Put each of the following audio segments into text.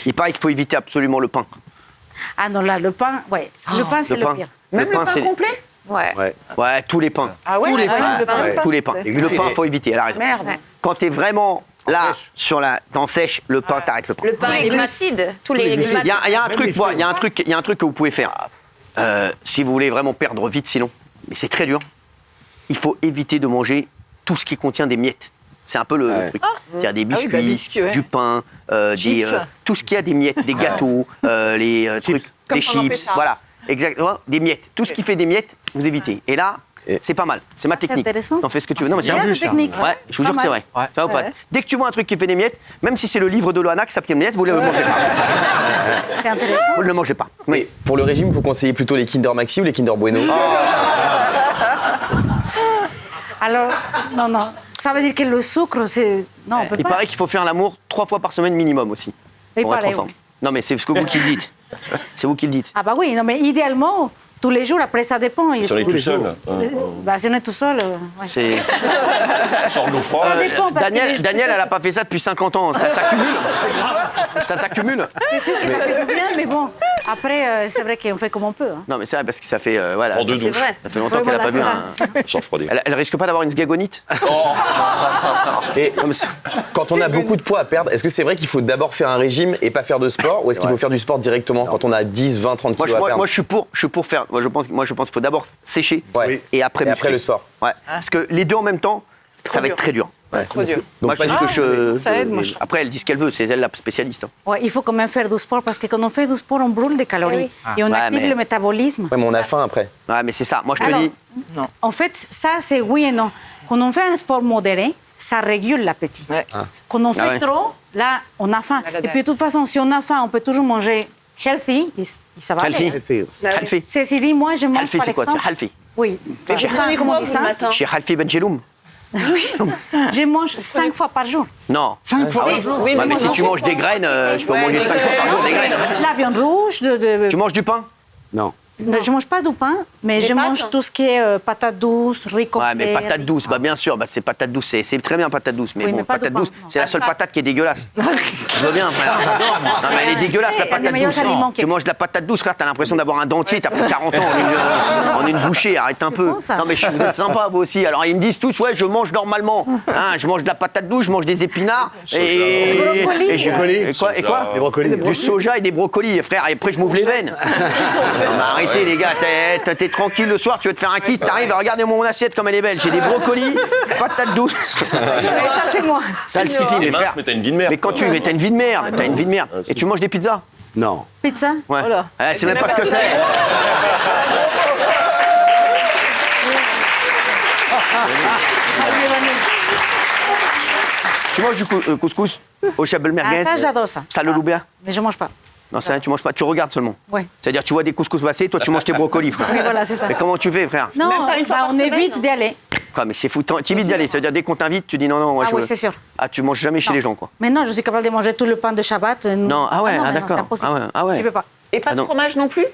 Il paraît qu'il faut éviter absolument le pain. Ah non, là, le pain, ouais. Le pain, c'est le pire. Même le pain complet? Ouais, tous les pains. Ah ouais? Tous les pains. le pain. Ouais, tous les pains. Et le pain, il faut éviter, elle a raison. Merde. Quand t'es vraiment là, dans sèche, le pain, t'arrêtes le pain. Le pain, les glucides, tous les glucides. Il y a un truc que vous pouvez faire. Si vous voulez vraiment perdre vite, sinon, mais c'est très dur, il faut éviter de manger tout ce qui contient des miettes. C'est un peu le truc. C'est-à-dire des biscuits, du pain, tout ce qui a des miettes, des gâteaux, les trucs, des chips, voilà. Exactement, des miettes. Tout ce qui fait des miettes, vous évitez. Et là, c'est pas mal. C'est ma technique. intéressant. T'en fais ce que tu veux. Non, mais c'est Bien, un cette technique. Ouais, je vous jure que c'est vrai. Ouais. Ça va pas. Dès que tu vois un truc qui fait des miettes, même si c'est le livre de Loana qui s'appelle miettes, vous ne le mangez pas. C'est intéressant. Vous ne le mangez pas. Mais pour le régime, vous conseillez plutôt les Kinder Maxi ou les Kinder Bueno? Alors, non. Ça veut dire que le sucre, c'est... Non, on peut Il pas. paraît qu'il faut faire l'amour 3 fois par semaine minimum aussi. Il Pour être en paraît, forme. oui. Non, mais c'est ce que vous qui le dites. C'est vous qui le dites. Ah bah oui, non, mais idéalement, tous les jours, après, ça dépend. Si on est tout seul. Bah, si on est tout seul, ouais. C'est... Sors l'eau froide. Ça dépend, parce que Daniel, elle n'a pas fait ça depuis 50 ans. Ça s'accumule. Ça s'accumule. C'est sûr que ça fait du bien, mais bon, après, c'est vrai qu'on fait comme on peut. Hein. Non, mais c'est vrai, parce que ça fait... voilà, Prends 2 C'est douches. vrai. ça fait longtemps Ouais, qu'elle n'a voilà, pas c'est vu ça. un... Sans refroidir. Elle risque pas d'avoir une sgagonite? Et quand on a beaucoup de poids à perdre, est-ce que c'est vrai qu'il faut d'abord faire un régime et pas faire de sport? Ou est-ce qu'il faut faire du sport directement quand on a 10, 20, 30 kilos à perdre? Moi, je suis pour faire... Moi, je pense qu'il faut d'abord sécher et après muscler. le sport. Ouais. Parce que les deux en même temps, ça va être très dur. Trop dur. Moi, je dis que ça aide, moi, je trouve. Après, elle dit ce qu'elle veut, c'est elle la spécialiste. Hein. Ouais, il faut quand même faire du sport, parce que quand on fait du sport, on brûle des calories. Et on active le métabolisme. Ouais, mais on a faim après. Ouais, mais c'est ça. Moi, je te Alors, dis... En fait, ça, c'est oui et non. Quand on fait un sport modéré, ça régule l'appétit. Ouais. Quand on fait ouais. trop, là, on a faim. Et puis, de toute façon, si on a faim, on peut toujours manger healthy, et ça va aller. Halfi. Ceci dit, moi, je mange, Halfi, par c'est quoi? exemple... C'est Halfi. Oui. Et vous prenez Comment on quoi dit vous, le ça? matin? Chez Halfi Benjeloum? Je mange 5 fois par jour. Non. 5 fois par jour. Oui, Ouais, mais moi si non tu plus. manges des graines, tu peux manger 5 fois par jour des graines. La viande rouge, Tu manges du pain? Non. je mange pas du pain, mais Des je pâtes? mange tout ce qui est patates douces, riz complet. Ouais, mais patate douce, bah bien sûr, bah, c'est patate douce, c'est très bien patate douce, mais Oui, bon, mais pas de patate pain, douce, non. c'est la seule patate qui est dégueulasse. Je veux bien, frère. Non, mais elle est dégueulasse, la C'est un des patate meilleurs douce. aliments qui Tu manges de la patate douce, frère, t'as l'impression d'avoir un dentier, t'as pris 40 ans en une bouchée, arrête un peu. bon, ça. Non, mais vous êtes sympa, vous aussi. Alors, ils me disent tous, ouais, je mange normalement. Hein, je mange de la patate douce, je mange des épinards. Et brocolis. Et quoi Les brocolis. Du soja et des brocolis, frère, et après je m'ouvre les veines. Non, mais arrêtez les gars, t'es tranquille le soir, tu veux te faire un kiff, t'arrives, regardez mon assiette comme elle est belle, j'ai des brocolis, patates douces. Mais ça, c'est moi. Ça le suffit, mes frères. Mais t'as une vie de merde. Mais quand tu mais t'as une vie de merde, t'as une vie de merde. Et tu manges des pizzas? Non. Pizza. Ouais. Voilà. C'est même pas ce que c'est. Tu manges du couscous au chabel merguez? Ah, ça, j'adore ça. Ça le loubia? Mais je mange pas. Non, ça, tu manges pas, tu regardes seulement. Ouais. C'est-à-dire, tu vois des couscous passés, toi, tu manges tes brocolis, frère. Oui, voilà, c'est ça. Mais comment tu fais, frère? Non, Même pas une fois par on semaine, évite non. d'y aller. Quoi, mais c'est fou, t'évites d'y aller. C'est-à-dire, dès qu'on t'invite, tu dis non, non, moi, Ah je oui, veux- c'est sûr. Ah, tu manges jamais chez les gens, quoi. Mais non, je suis capable de manger tout le pain de Shabbat. Non, ah ouais, non, ah, mais non, d'accord. c'est impossible. Ah ouais, ah ouais. Je peux pas. Et pas Ah de non. fromage non plus?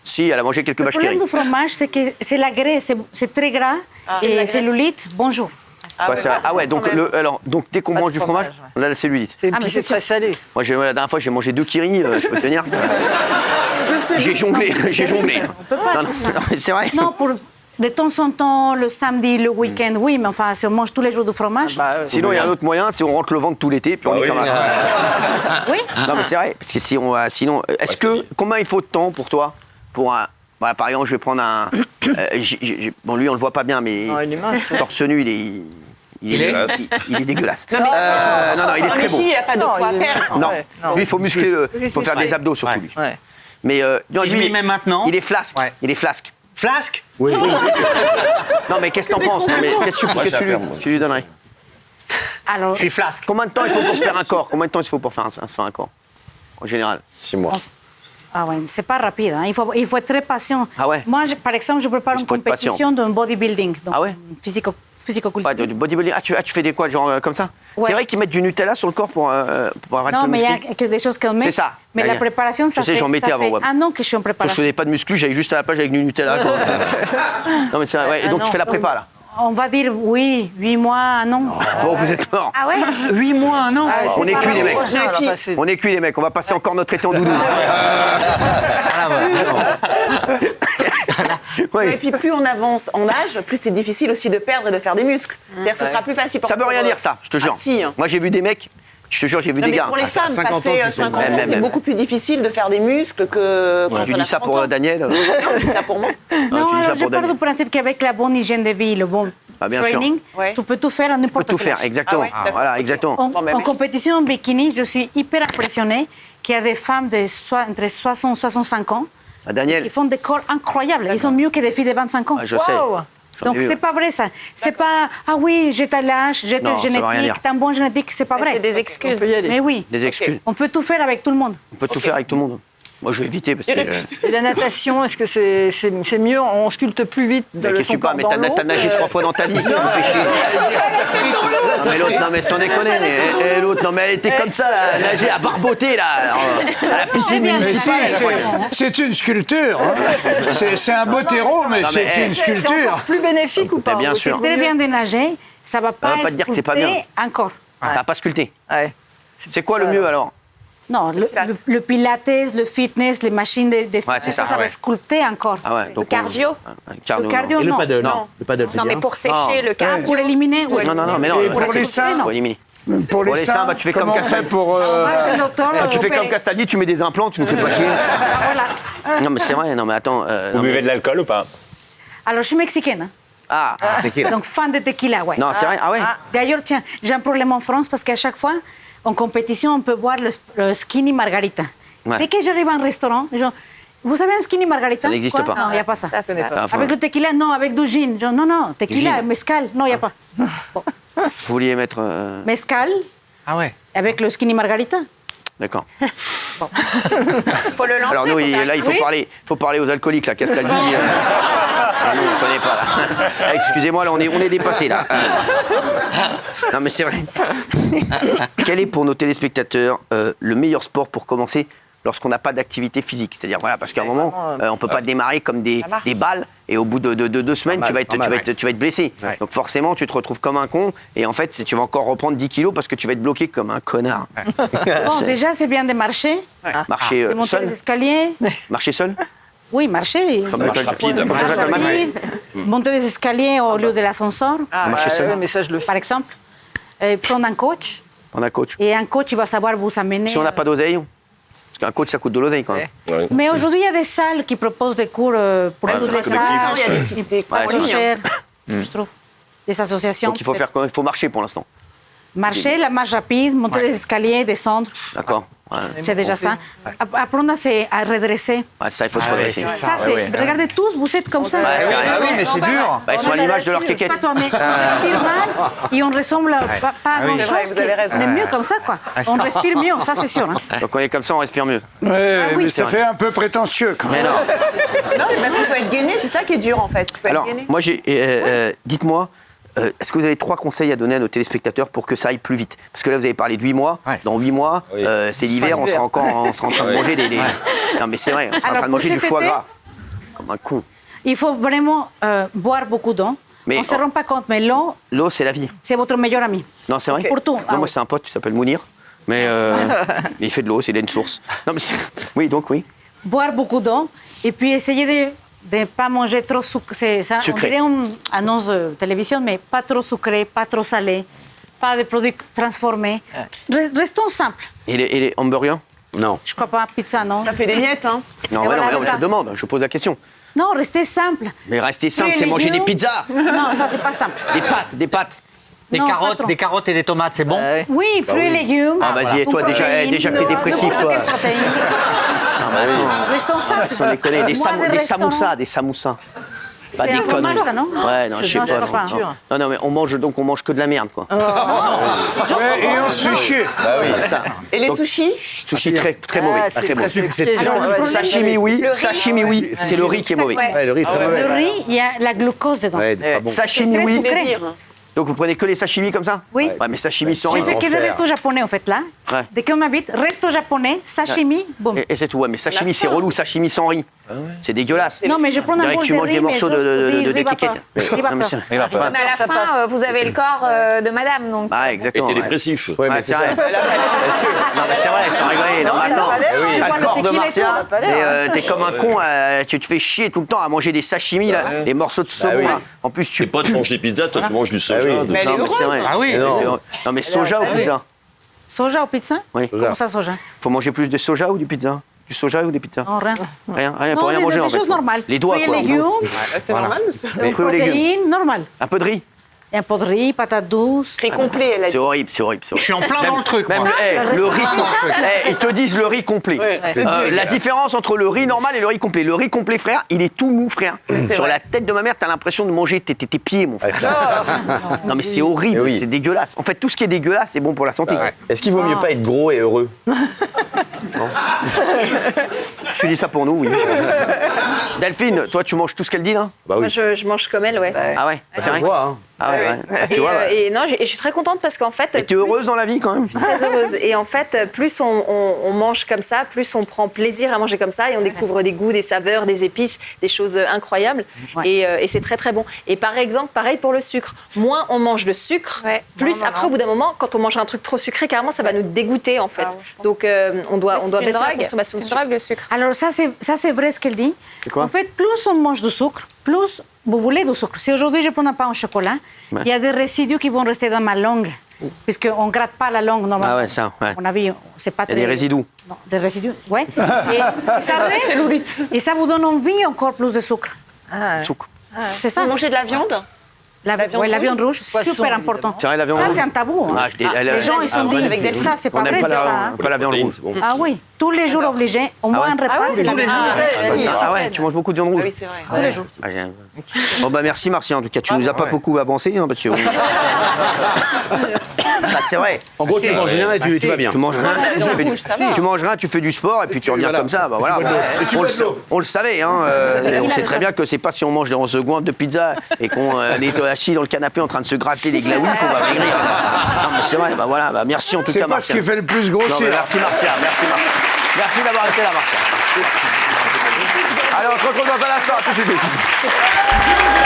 Si, elle a mangé quelques Le vaches problème qui du fromage, c'est que c'est la graisse, c'est très gras. la Et graisse. cellulite, bonjour. Ah ouais, donc, donc dès qu'on Pas de mange du fromage, fromage, on a la cellulite. C'est Ah, mais c'est très salé. Moi, la dernière fois, j'ai mangé 2 kiris, je peux tenir. J'ai jonglé, j'ai jonglé. peut pas Non, non, tout ça. non, mais c'est vrai. Non, pour de temps en temps, le samedi, le week-end, oui, mais enfin, si on mange tous les jours du fromage, Sinon, il y a un autre moyen, c'est on rentre le ventre tout l'été, puis on est oui. comme un... oui. Non, mais c'est vrai, parce que si on va, sinon, est-ce que combien il faut de temps pour toi pour un, voilà, par exemple, je vais prendre un, bon, lui on le voit pas bien, mais Non, il est mince. torse nu, il est dégueulasse. il est dégueulasse. Non, non, il est très beau. Il n'y a pas de poids à perdre. Non, Ouais, lui il faut muscler, il faut Juste faire des muscler. abdos surtout lui. Ouais. Mais non, Si je lui, m'y mets maintenant. il est flasque. Ouais. Il est flasque. Flasque? Oui. Non, mais qu'est-ce que t'en penses? Non, mais qu'est-ce Moi, que j'ai à perdre, moi. tu lui donnerais? Alors, Je suis flasque. Combien de temps il faut pour se faire un corps? Combien de temps il faut pour se faire un corps? En général. 6 mois. ah ouais, c'est pas rapide. Hein. Il faut être très patient. Ah ouais. Moi, par exemple, je prépare Il une faut être patient. compétition de bodybuilding. Donc, Ah ouais. Ouais, physico-culturisme. du bodybuilding. Ah, tu fais des quoi, genre comme ça? Ouais. C'est vrai qu'ils mettent du Nutella sur le corps pour avoir Non, de mais il y muscles. a des choses qu'on met. C'est ça. Mais la préparation, ça Je sais, fait... j'en mettais ça avant, fait ouais. un an que je suis en Moi, je préparation. faisais pas de muscu, j'allais juste à la plage avec du Nutella. Quoi. Non, mais c'est vrai. Ouais. Et donc, tu fais la prépa, là? On va dire oui, 8 mois, un an. Bon, vous êtes morts. Ah ouais 8 mois, un an. On est cuits, les mecs. Non, On est cuits, les mecs. On va passer encore notre été en doudou. Et puis plus on avance en âge, plus c'est difficile aussi de perdre et de faire des muscles. C'est-à-dire que ce sera plus facile pour Ça veut rien dire, ça, je te jure. Ah, si, hein. Moi, j'ai vu des mecs, je te jure, j'ai vu Non, des mais gars. pour les femmes, 50 ans, passer qui sont 50 ans, même, c'est même. beaucoup plus difficile de faire des muscles que quand Tu on a dis ça 30 pour ans. Daniel Non, je dis ça pour moi. tu dis Non, ça alors pour je pars Daniel. du principe qu'avec la bonne hygiène de vie, le bon Ah, bien sûr. training, Ouais. tu peux tout faire à Tu peux n'importe tout quel faire, âge. exactement. Ah ouais, d'accord. Voilà, exactement. En, Bon, ben, en merci. compétition en bikini, je suis hyper impressionnée qu'il y a des femmes entre 60 et 65 ans Ah, Daniel, qui font des corps incroyables. Ils sont mieux que des filles de 25 ans. ah, je sais. Wow. Donc, ai vu, c'est pas vrai, ça. C'est pas, ah oui, j'ai tel âge, j'ai Non, tel ça veut rien dire. génétique, t'as un bon génétique, c'est pas vrai. C'est des On excuses. peut y aller. Mais oui, Des excuses. on peut tout faire avec tout le monde. On peut tout faire avec tout le monde. Moi, je vais éviter parce que. Et la natation, est-ce que c'est mieux? On sculpte plus vite de Mais le qu'est-ce que son tu parles? corps Mais dans t'as l'eau? nagé 3 fois dans ta vie. Tu me fais chier. Non, mais l'autre, non, mais sans déconner. Et l'autre, non, mais elle était comme ça, là, nager à barboter, là, à la piscine bien, Mais si, municipale. c'est une sculpture. Hein. C'est un beau terreau, mais Non, mais, c'est une C'est sculpture. encore plus bénéfique ou pas? bien Ou sûr. c'est Très bien de nager, ça va pas, veut pas dire que c'est pas sculpter encore. Ça n'a pas sculpté. Ouais. C'est quoi le mieux alors? Non, le pilates, le fitness, les machines de Ouais, c'est ça, ça va ouais. sculpter encore. Ah ouais, Le donc cardio. Le cardio, Et le non. paddle Non. Le paddle, c'est Non, mais bien. pour sécher le cardio. Pour éliminer, oui. Non, mais non. Et ça, pour c'est les seins, faut éliminer. Pour les seins, bah, tu fais comme comment on Castaldi. fait pour... Moi, je suis docteur, Tu fais opéré. comme Castaldi, tu mets des implants, tu nous fais pas chier. Voilà. Non, mais c'est vrai, non, mais attends. Vous non, mais- buvez de l'alcool ou pas? Alors, je suis mexicaine. Ah, tequila. Donc, fan de tequila, ouais. Non, c'est vrai, ah ouais. D'ailleurs, tiens, j'ai un problème en France parce qu'à chaque fois, en compétition, on peut boire le skinny margarita. Ouais. Dès que j'arrive à un restaurant, genre, vous savez un skinny margarita? Ça n'existe Quoi? pas. Non, il n'y a pas ça. Ça fait pas. Ah, enfin, Avec le tequila, non. Avec du gin. Genre, non, tequila, Gin. mezcal, non, il n'y a pas. Bon. vous vouliez mettre. Mezcal Ah ouais. avec le skinny margarita. D'accord. Faut le lancer. Alors nous, faut faire- là, il faut Oui. parler aux alcooliques, là, Castaldi. Ah non, on ne connaît pas, là. Ah, excusez-moi, là, on est dépassé, là. Non, mais c'est vrai. Quel est pour nos téléspectateurs le meilleur sport pour commencer lorsqu'on n'a pas d'activité physique? C'est-à-dire, voilà, parce qu'à un moment, on ne peut pas démarrer comme des balles et au bout de 2 semaines, tu vas être blessé. Ouais. Donc forcément, tu te retrouves comme un con et en fait, tu vas encore reprendre 10 kilos parce que tu vas être bloqué comme un connard. Bon, déjà, c'est bien de marcher, Marcher de monter seul. les escaliers. Marcher seul. Oui, marcher. Comme marche rapide. Comme Marche Jean-Jacques Goldman. rapide, monter les escaliers au lieu de l'ascenseur, Marcher seul. Ouais, mais ça, je le fais. par exemple. Prendre un coach. On a un coach. Et un coach, il va savoir vous amener. Si on n'a pas d'oseille, parce qu'un coach, ça coûte de l'oseille quand même. Ouais. Mais aujourd'hui, il y a des salles qui proposent des cours pour Ouais, toutes c'est les collectif, salles. Il y a des sites, des Pas Ouais, trop c'est cher, je trouve. Des associations. Donc il faut marcher pour l'instant. Marcher, la marche rapide, monter les escaliers, descendre. D'accord. Ouais. C'est déjà ça. Apprendre à redresser. Ouais, ça, il faut se redresser. Ça, c'est. Regardez tous, vous êtes comme ça. Ouais, c'est vrai. Ah oui, mais c'est dur. Bah, ils sont à l'image de leur quéquette. Pas toi, mais on respire mal et on ressemble pas à grand C'est vrai, chose. vous avez raison. On est mieux comme ça, quoi. On respire mieux, ça c'est sûr. hein. Donc on est comme ça, on respire mieux. Ouais, oui, mais c'est ça vrai. fait un peu prétentieux quand même. Mais non. Non, c'est parce qu'il faut être gainé, c'est ça qui est dur en fait. Il faut Alors, être gainé. moi, dites-moi, est-ce que vous avez 3 conseils à donner à nos téléspectateurs pour que ça aille plus vite? Parce que là, vous avez parlé de 8 mois. Ouais. Dans 8 mois, Oui. c'est l'hiver, on sera en train de manger des. Non, mais c'est vrai, on sera en Alors, train de pour manger du cet foie été- gras. Comme un con. Il faut vraiment boire beaucoup d'eau. Mais On ne se rend pas compte, mais l'eau, L'eau, c'est la vie. c'est votre meilleur ami. Non, c'est vrai. Pour tout. Non, Ah moi, oui. c'est un pote, il s'appelle Mounir. Mais il fait de l'eau, il a une source. Non, mais oui, donc oui. Boire beaucoup d'eau et puis essayer de ne pas manger trop sucré. Ça, on Sucré. dirait une annonce de télévision, mais pas trop sucré, pas trop salé, pas de produits transformés. Restons simples. Et les hamburgers? Non. Je crois pas pizza, non. Ça fait des miettes, hein. Non, Et mais voilà, non, c'est je ça. demande, je pose la question. Non, restez simple. Mais rester simple, Fruits et c'est manger des légumes. pizzas, Non, ça, c'est pas simple. des pâtes. Non, pas trop. Des carottes et des tomates, c'est bon? Oui, fruits et légumes. Ah, vas-y, et toi, déjà, Protéines. déjà que t'es Non, dépressif, n'importe toi. quelle protéine. Non, mais attends. Restons simples. Sans déconner, des Boire samoussas, restaurants. Pas C'est des un fromage, conneries. ça, non Ouais, non, C'est je sais dans pas. la non. peinture. Non, mais on mange que de la merde, quoi. Ouais, et on se fait chier. Bah oui, ça. Et les Donc, sushis Sushi très, très mauvais. Ah, c'est bon. Sashimi, oui. Sashimi, oui. C'est le riz qui est mauvais. Ouais. Ouais, le riz, très mauvais. Le riz, il y a la glucose dedans. Ouais, pas bon. Sashimi, Très oui. sucré. plaisir. Donc vous prenez que les sashimi comme ça? Oui. Ouais, mais sashimi sans J'ai riz. fait que des Enfer. restos japonais, en fait, là. Ouais. Dès qu'on m'invite, resto japonais, sashimi, boum. Et c'est tout, ouais, mais sashimi, c'est relou, sashimi sans riz. C'est dégueulasse. Non, mais je prends On un dirait bol que tu de manges riz, des mais morceaux juste de riz kékette. vapeur. Riz Non, mais c'est- vapeur. Mais à la Ça fin, passe. vous avez le corps de madame, donc. Ah, Et exactement. t'es ouais. dépressif. Ouais, mais Ouais, c'est c'est ça. vrai. Non, mais c'est vrai, sans rigoler. Non, maintenant, oui. t'as le corps de tequila et tout, Marcia, on a pas l'air, mais t'es comme un con, tu te fais chier tout le temps à manger des sashimi, là, les morceaux de saumon. oui. Là. En plus, Tes tu potes mangent des pizzas, toi tu manges du soja. oui. de- Mais elle est Non, mais c'est heureuse. vrai. Ah oui. Non, mais soja ou pizza? Soja au pizza? Oui. Comment ça, soja? Faut manger plus de soja ou du pizza? Du soja ou des pizzas? Non, rien. Rien, faut Non, rien des- manger des en fait. choses normales. Les doigts, Fruits et quoi. en gros. légumes, C'est normal, monsieur. Les fruits et légumes. protéines, normal. Un peu de riz. Et un peu de riz, patates douces. Riz complet, elle a dit. C'est horrible, c'est horrible. Je suis en plein dans le truc, Même, moi. le riz, ils te disent le riz complet. La différence entre le riz normal et le riz complet. Le riz complet, frère, il est tout mou, frère. Sur la tête de ma mère, t'as l'impression de manger tes pieds, mon frère. Non, mais c'est horrible, Mais oui. c'est dégueulasse. En fait, tout ce qui est dégueulasse, c'est bon pour la santé. Est-ce qu'il vaut mieux pas être gros et heureux? Tu dis ça pour nous, oui. Delphine, toi, tu manges tout ce qu'elle dit, là? Bah Moi, oui. je mange comme elle, ouais. Ah ouais, c'est Ça vrai. se voit, hein. Ah ouais, ouais. Ah, tu Et, vois, ouais. et non, je suis très contente parce qu'en fait. Et t'es heureuse dans la vie, quand même? Très heureuse. Et en fait, plus on mange comme ça, plus on prend plaisir à manger comme ça et on découvre des goûts, des saveurs, des épices, des choses incroyables. Ouais. Et c'est très très bon. Et par exemple, pareil pour le sucre. Moins on mange de sucre, Ouais. plus Non. après, au bout d'un moment, quand on mange un truc trop sucré, carrément, ça va nous dégoûter en fait. Donc on doit C'est baisser une la drogue. consommation C'est de une sucre. drogue, le sucre. Alors ça, c'est vrai ce qu'elle dit. quoi? En fait, plus on mange du sucre, plus vous voulez du sucre. Si aujourd'hui je prends un pain au chocolat, il y a des résidus qui vont rester dans ma langue, puisqu'on ne gratte pas la langue normalement. Ah ouais, ça, ouais. On a vu, c'est pas Il y a des résidus. Non, des résidus, ouais. Et ça reste, et ça vous donne envie encore plus de sucre. Sucre. C'est ça. Vous mangez de la viande? La viande rouge, Poisson, super important. C'est vrai, la viande Ça, rouge? c'est un tabou. hein. Ah, Les gens, ils sont dit, ça, c'est pas On n'aime vrai pas de ça. la, hein. pas la viande rouge. C'est bon. Ah oui, tous les jours obligés, au moins un repas, c'est la viande rouge. Ah ouais, tu manges beaucoup de viande rouge? Oui, c'est vrai. Tous les jours. Ah, j'aime. Bon bah merci Marcia, en tout cas tu nous as pas beaucoup avancé hein, parce que Ah, c'est vrai. En gros, tu manges rien et tu vas bien. Tu manges rien, tu manges rien, tu fais du sport et puis tu reviens voilà. comme ça, bah voilà. On le savait, hein, on sait très bien que c'est pas si on mange des 11 secondes de pizza et qu'on est assis dans le canapé en train de se gratter les glaouis qu'on va maigrir. Non mais c'est vrai, bah voilà, bah merci en tout C'est cas pas ce Marcia. qui fait le plus Non, mais grossir. merci Marcia, merci Marcia. Merci d'avoir été là Marcia. Allez, on se retrouve dans un instant, à tout de suite.